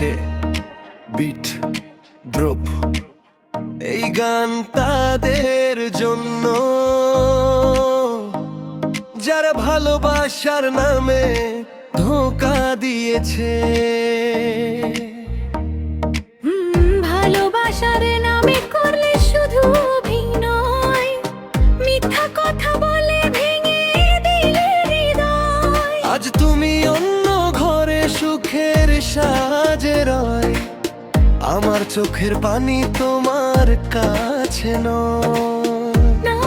আসে bit drop. এই গান তাদের জন্য যারা ভালোবাসার নামে ধোঁকা দিয়েছে। ভালোবাসার নামে করলে শুধু অভিনয়, মিথ্যা কথা বলে ভেঙে দিলে হৃদয়। আজ তুমি অন্য ঘরে সুখের সাজে রয়, আমার চোখের পানি তোমার কাছে নয়। না,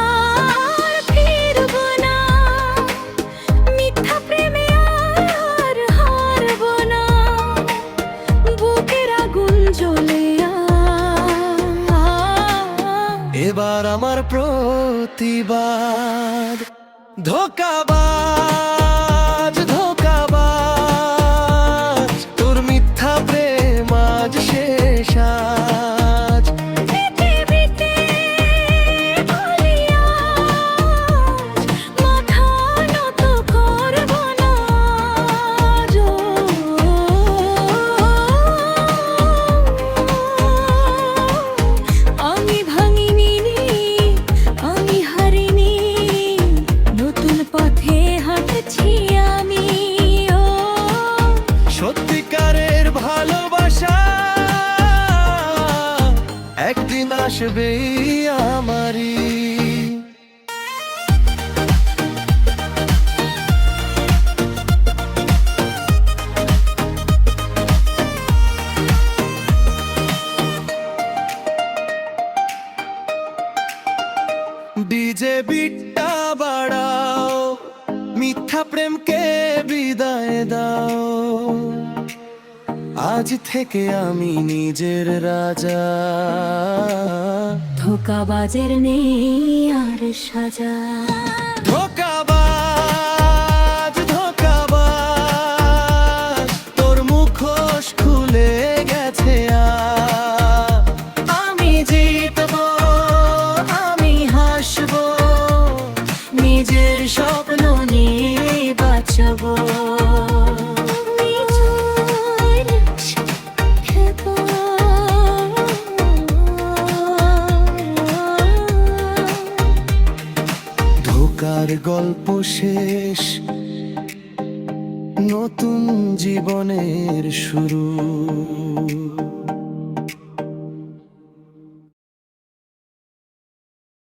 আর ফিরবো না, মিথ্যা প্রেমে আর হারবো না। বুকের আগুন জ্বলে এবার আমার প্রতিবাদ। ধোঁকাবাজ ধোঁকাবাজ, তোর মিথ্যা প্রেম আজ শেষ আজ। পৃথিবীতে বলি আজ, মাথা নত করবো না আজ। আমি ভাঙিনি, আমি হারিনি, নতুন পথে হাঁটছি আমি। সত্যিকারের ভালোবাসা একদিন আসবে আমারই। ডিজে বিটটা বাড়াও, মিথ্যা প্রেমকে বিদায় দাও। আজ থেকে আমি নিজের রাজা, ধোঁকাবাজের নেই আর সাজা। ধোঁকাবাজ ধোঁকাবাজ, তোর মুখোশ খুলে গেছে আজ। আমি জিতবো, আমি হাসবো, নিজের স্বপ্ন নিয়ে বাঁচবো। ধোঁকার গল্প শেষ, নতুন জীবনের শুরু।